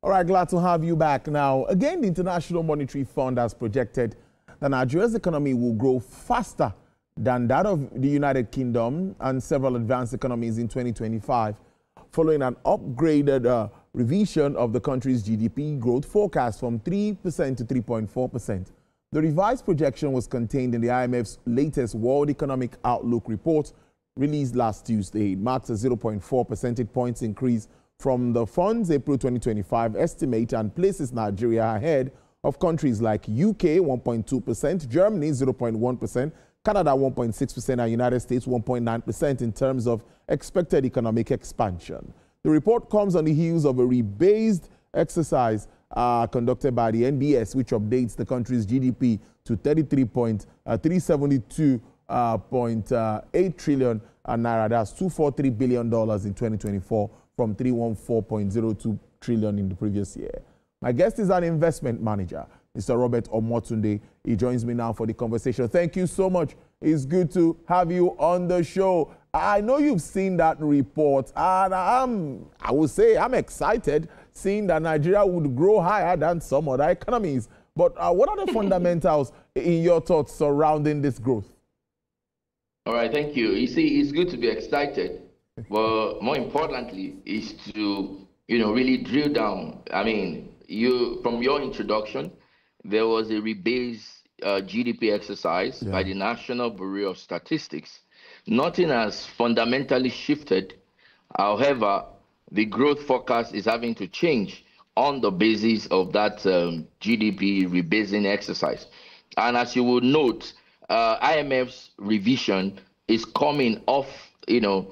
All right, glad to have you back. Now, again, the International Monetary Fund has projected that Nigeria's economy will grow faster than that of the United Kingdom and several advanced economies in 2025, following an upgraded revision of the country's GDP growth forecast from 3% to 3.4%. The revised projection was contained in the IMF's latest World Economic Outlook report released last Tuesday. It marks a 0.4 percentage points increase from the fund's April 2025 estimate and places Nigeria ahead of countries like UK 1.2%, Germany 0.1%, Canada 1.6%, and United States 1.9% in terms of expected economic expansion. The report comes on the heels of a rebased exercise conducted by the NBS, which updates the country's GDP to 372.8 trillion naira. That's $243 billion in 2024 from 314.02 trillion in the previous year. My guest is an investment manager, Mr. Robert Omotunde. He joins me now for the conversation. Thank you so much. It's good to have you on the show. I know you've seen that report, and I would say I'm excited seeing that Nigeria would grow higher than some other economies. But what are the fundamentals in your thoughts surrounding this growth? All right, thank you. You see, it's good to be excited, but more importantly is to, really drill down. I mean, from your introduction, there was a rebased GDP exercise by the National Bureau of Statistics. Nothing has fundamentally shifted. However, the growth forecast is having to change on the basis of that GDP rebasing exercise. And as you will note, IMF's revision is coming off, I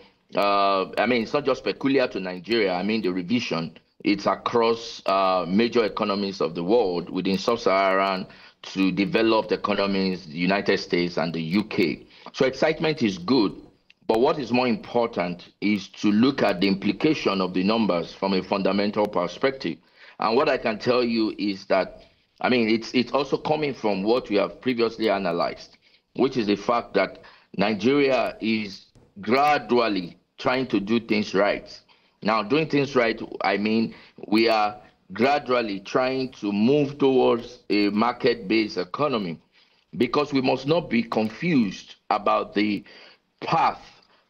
mean, it's not just peculiar to Nigeria. I mean, the revision, it's across major economies of the world, within sub-Saharan to developed economies, the United States and the UK. So excitement is good, but what is more important is to look at the implication of the numbers from a fundamental perspective. And what I can tell you is that, I mean, it's also coming from what we have previously analyzed, which is the fact that Nigeria is gradually trying to do things right. Now, doing things right, I mean, we are gradually trying to move towards a market-based economy, because we must not be confused about the path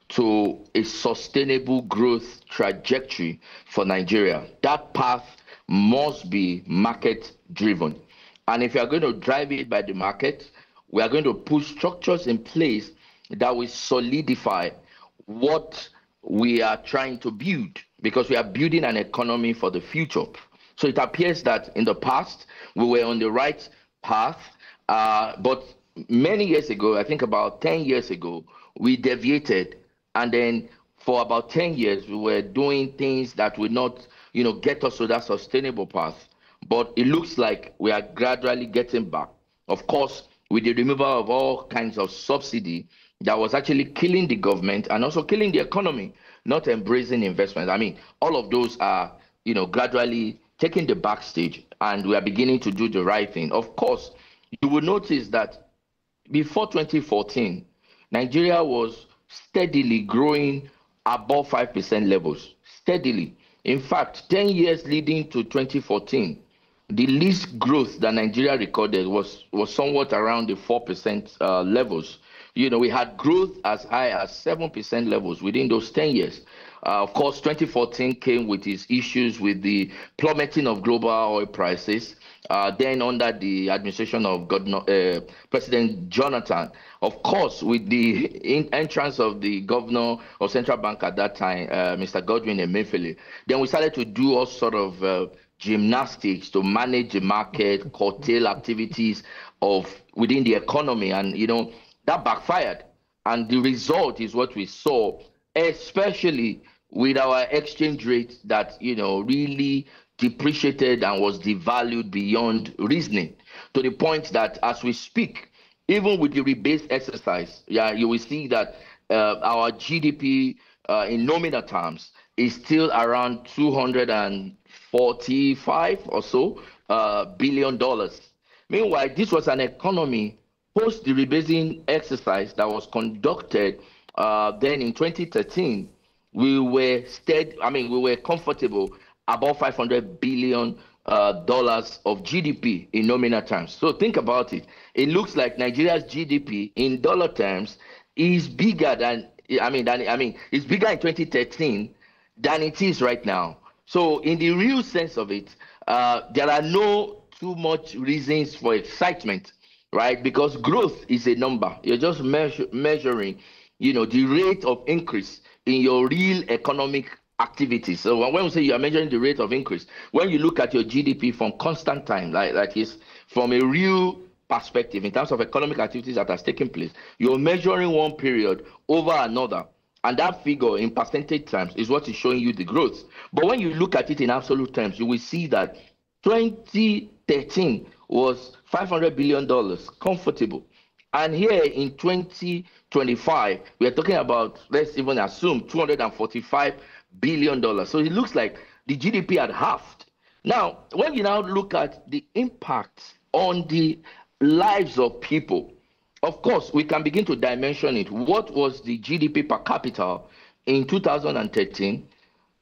to a sustainable growth trajectory for Nigeria. That path must be market-driven. And if you are going to drive it by the market, we are going to put structures in place that will solidify what we are trying to build, because we are building an economy for the future. So it appears that in the past, we were on the right path, but many years ago, I think about 10 years ago, we deviated. And then for about 10 years, we were doing things that would not, get us to that sustainable path. But it looks like we are gradually getting back. Of course, with the removal of all kinds of subsidy that was actually killing the government and also killing the economy, not embracing investment. I mean, all of those are, gradually taking the backstage, and we are beginning to do the right thing. Of course, you will notice that before 2014, Nigeria was steadily growing above 5% levels, steadily. In fact, 10 years leading to 2014, the least growth that Nigeria recorded was somewhat around the 4% levels. We had growth as high as 7% levels within those 10 years. Of course, 2014 came with its issues with the plummeting of global oil prices. Then under the administration of President Jonathan, of course, with the entrance of the governor of Central Bank at that time, Mr. Godwin Emefiele, then we started to do all sort of gymnastics to manage the market, curtail activities within the economy, and that backfired. And the result is what we saw, especially with our exchange rate that really depreciated and was devalued beyond reasoning, to the point that as we speak, even with the rebased exercise, you will see that our GDP in nominal terms is still around $245 or so billion. Meanwhile, this was an economy post the rebasing exercise that was conducted then in 2013. We were comfortable above $500 billion dollars of GDP in nominal terms. So think about it. It looks like Nigeria's GDP in dollar terms is bigger than, it's bigger in 2013 than it is right now. So in the real sense of it, there are no too much reasons for excitement, right? Because growth is a number. You're just measuring, the rate of increase in your real economic activities. So when we say you are measuring the rate of increase, when you look at your GDP from constant time, like is from a real perspective in terms of economic activities that has taken place, you're measuring one period over another. And that figure in percentage terms is what is showing you the growth. But when you look at it in absolute terms, you will see that 2013 was $500 billion, comfortable. And here in 2025, we are talking about, let's even assume, $245 billion. So it looks like the GDP had halved. Now, when you now look at the impact on the lives of people, of course, we can begin to dimension it. What was the GDP per capita in 2013,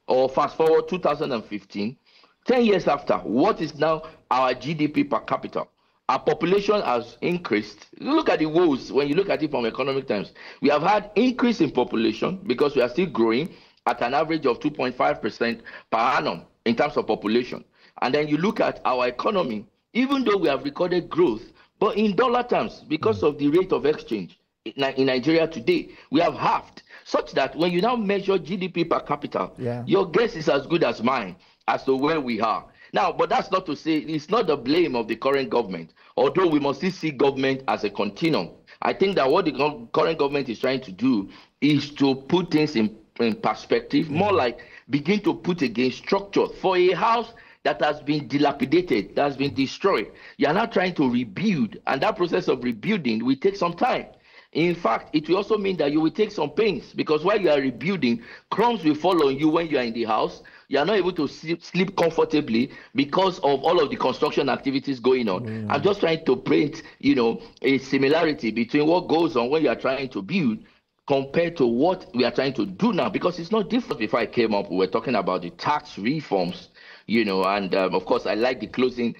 or fast forward 2015? 10 years after, what is now our GDP per capita? Our population has increased. Look at the woes when you look at it from economic terms. We have had increase in population because we are still growing at an average of 2.5% per annum in terms of population. And then you look at our economy, even though we have recorded growth, but in dollar terms, because of the rate of exchange in Nigeria today, we have halved, such that when you now measure GDP per capita, your guess is as good as mine as to where we are. Now, but that's not to say it's not the blame of the current government, although we must still see government as a continuum. I think that what the current government is trying to do is to put things in perspective, more like begin to put again structure for a house that has been dilapidated, that has been destroyed. You are now trying to rebuild, and that process of rebuilding will take some time. In fact, it will also mean that you will take some pains, because while you are rebuilding, crumbs will fall on you when you are in the house. You are not able to sleep comfortably because of all of the construction activities going on. I'm just trying to paint, a similarity between what goes on when you are trying to build compared to what we are trying to do now, because it's not different. Before I came up, we were talking about the tax reforms, and of course, I like the closing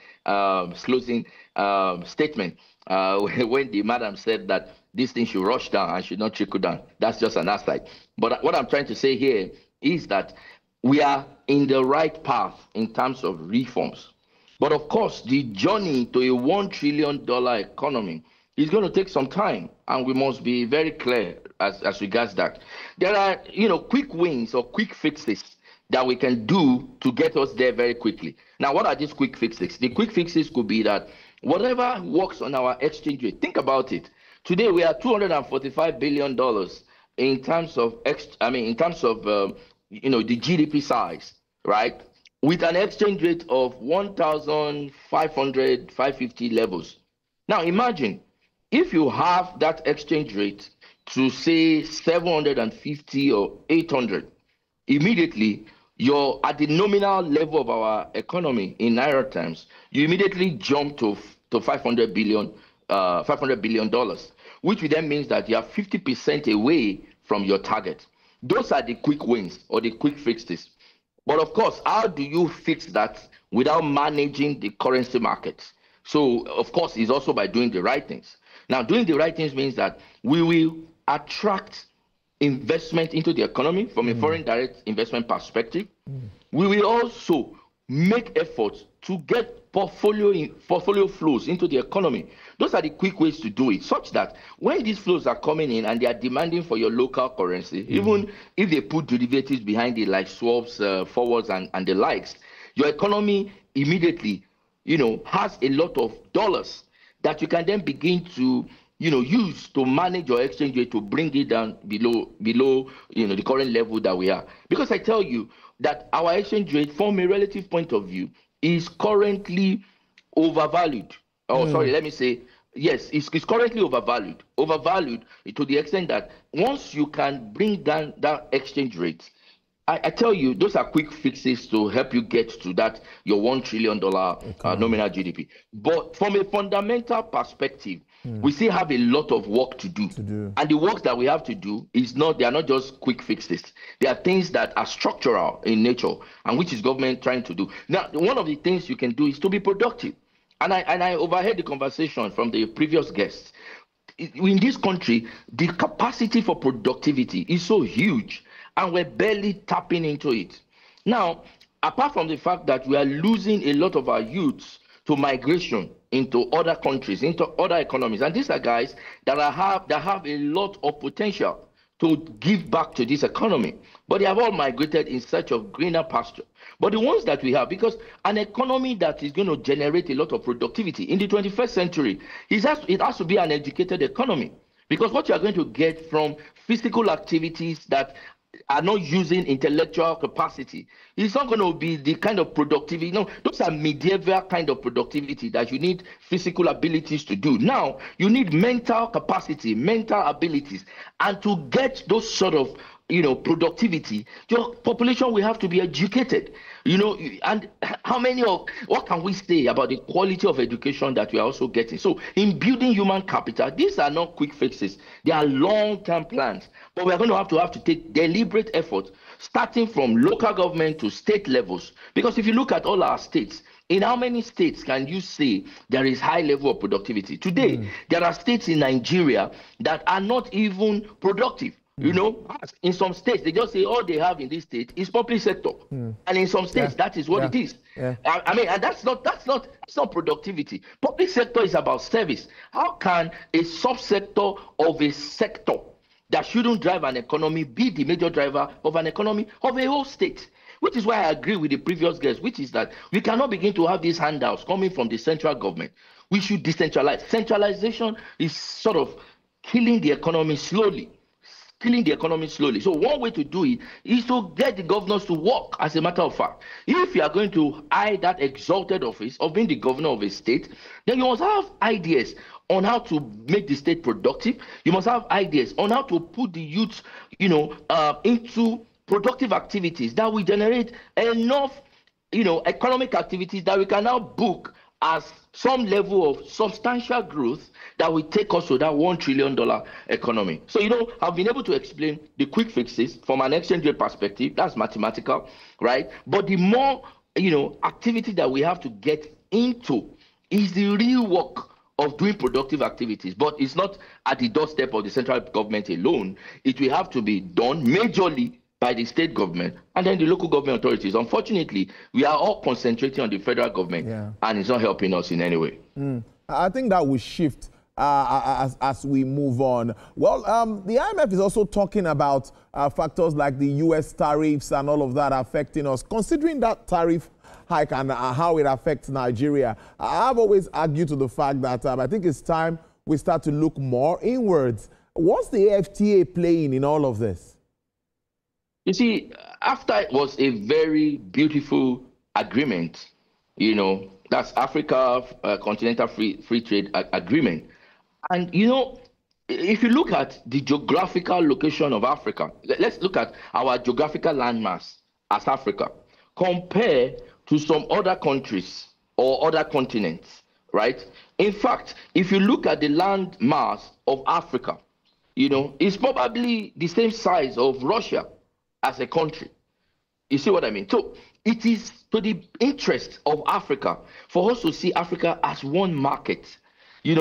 statement when the madam said that this thing should rush down and should not trickle down. That's just an aside. But what I'm trying to say here is that we are in the right path in terms of reforms. But of course, the journey to a $1 trillion economy is going to take some time, and we must be very clear as regards that. There are, quick wins or quick fixes that we can do to get us there very quickly. Now, what are these quick fixes? The quick fixes could be that whatever works on our exchange rate, think about it. Today, we are $245 billion in terms of, the GDP size, right? With an exchange rate of 1,500, 550 levels. Now, imagine if you have that exchange rate to say 750 or 800, immediately you're at the nominal level of our economy in Naira terms, you immediately jump to $500 billion, which then means that you are 50% away from your target. Those are the quick wins or the quick fixes. But of course, how do you fix that without managing the currency markets? So, of course, it's also by doing the right things. Now, doing the right things means that we will attract investment into the economy from a foreign direct investment perspective. We will also make efforts to get portfolio flows into the economy. Those are the quick ways to do it, such that when these flows are coming in and they are demanding for your local currency, even if they put derivatives behind it like swaps, forwards, and the likes, your economy immediately, has a lot of dollars that you can then begin to use to manage your exchange rate to bring it down below the current level that we are. Because I tell you that our exchange rate from a relative point of view is currently overvalued. Let me say, yes, it's currently overvalued. Overvalued to the extent that once you can bring down that exchange rate, I tell you, those are quick fixes to help you get to that, your $1 trillion nominal GDP. But from a fundamental perspective, We still have a lot of work to do. And the work that we have to do they are not just quick fixes. They are things that are structural in nature, and which is government trying to do. Now, one of the things you can do is to be productive. And I overheard the conversation from the previous guests. In this country, the capacity for productivity is so huge, and we're barely tapping into it. Now, apart from the fact that we are losing a lot of our youths to migration into other countries, into other economies. And these are guys that have a lot of potential to give back to this economy. But they have all migrated in search of greener pasture. But the ones that we have, because an economy that is going to generate a lot of productivity in the 21st century, it has to be an educated economy. Because what you are going to get from physical activities that are not using intellectual capacity, it's not going to be the kind of productivity. Those are medieval kind of productivity that you need physical abilities to do. Now, you need mental capacity, mental abilities. And to get those sort of productivity, your population will have to be educated. And what can we say about the quality of education that we are also getting? So in building human capital, these are not quick fixes. They are long-term plans. But we are going to have to take deliberate effort, starting from local government to state levels. Because if you look at all our states, in how many states can you say there is high level of productivity? Today, there are states in Nigeria that are not even productive. In some states, they just say all they have in this state is public sector. And in some states, that is what it is. I mean, and that's not productivity. Public sector is about service. How can a subsector of a sector that shouldn't drive an economy be the major driver of an economy of a whole state? Which is why I agree with the previous guest, which is that we cannot begin to have these handouts coming from the central government. We should decentralize. Centralization is sort of killing the economy slowly. So one way to do it is to get the governors to work. As a matter of fact, if you are going to eye that exalted office of being the governor of a state, then you must have ideas on how to make the state productive. You must have ideas on how to put the youth, into productive activities that will generate enough, economic activities that we can now book as some level of substantial growth that will take us to that $1 trillion economy. So, I've been able to explain the quick fixes from an exchange rate perspective. That's mathematical, right? But the more, activity that we have to get into is the real work of doing productive activities. But it's not at the doorstep of the central government alone. It will have to be done majorly by the state government and then the local government authorities. Unfortunately, we are all concentrating on the federal government, and it's not helping us in any way. I think that will shift as we move on. Well, the IMF is also talking about factors like the U.S. tariffs and all of that affecting us. Considering that tariff hike and how it affects Nigeria, I've always argued to the fact that I think it's time we start to look more inwards. What's the FTA playing in all of this? You see, AFTA was a very beautiful agreement, that's Africa Continental Free Trade Agreement. And, if you look at the geographical location of Africa, let's look at our geographical landmass as Africa, compare to some other countries or other continents, right? In fact, if you look at the landmass of Africa, it's probably the same size of Russia as a country. You see what I mean? So it is to the interest of Africa for us to see Africa as one market,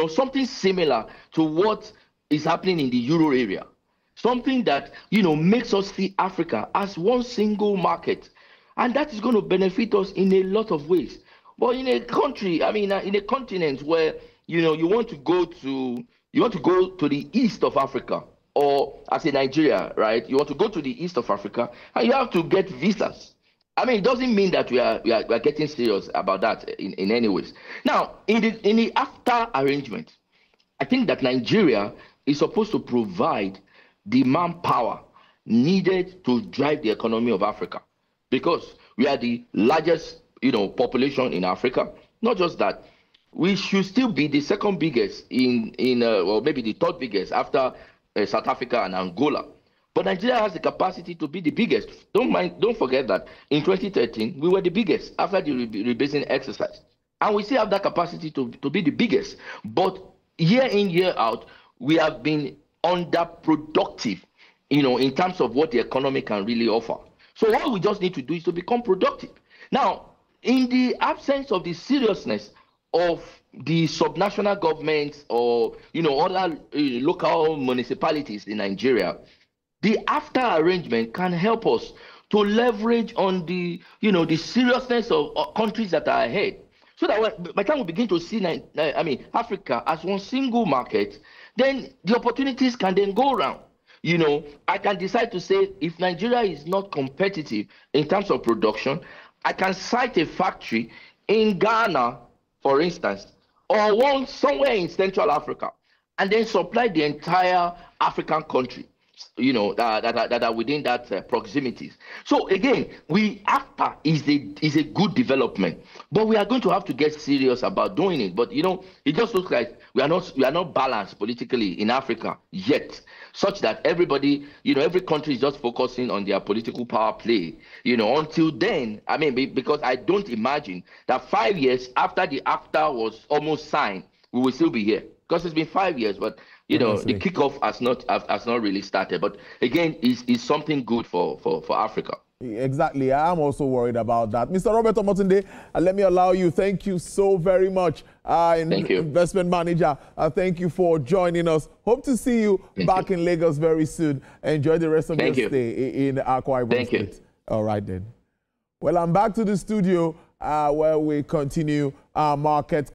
something similar to what is happening in the Euro area, something that, makes us see Africa as one single market. And that is going to benefit us in a lot of ways. But in a country, in a continent where, you want to go to the east of Africa, or as in Nigeria, right? You want to go to the east of Africa and you have to get visas. It doesn't mean that we are getting serious about that in any ways. Now, in the AFTA arrangement, I think that Nigeria is supposed to provide the manpower needed to drive the economy of Africa, because we are the largest, population in Africa. Not just that, we should still be the second biggest or maybe the third biggest after South Africa and Angola. But Nigeria has the capacity to be the biggest. Don't forget that in 2013, we were the biggest after the rebasing exercise. And we still have that capacity to be the biggest. But year in, year out, we have been underproductive, in terms of what the economy can really offer. So all we just need to do is to become productive. Now, in the absence of the seriousness of the subnational governments or, other local municipalities in Nigeria, the AFTA arrangement can help us to leverage on the, the seriousness of countries that are ahead. So that by the time we begin to see, Africa as one single market, then the opportunities can then go around. I can decide to say if Nigeria is not competitive in terms of production, I can cite a factory in Ghana, for instance, or one somewhere in Central Africa, and then supply the entire African country, that are within that proximities. So again, AFTA is a good development, but we are going to have to get serious about doing it. But it just looks like we are not balanced politically in Africa yet, such that everybody, every country is just focusing on their political power play. Until then, because I don't imagine that 5 years after the AFTA was almost signed, we will still be here. Because it's been 5 years, but the kickoff has not really started. But again, it's something good for Africa. Exactly. I'm also worried about that. Mr. Robert Omotunde, let me allow you. Thank you so very much. Thank you. Investment manager, thank you for joining us. Hope to see you back in Lagos very soon. Enjoy the rest of your stay in Akwa Ibom State. All right then. Well, I'm back to the studio where we continue our market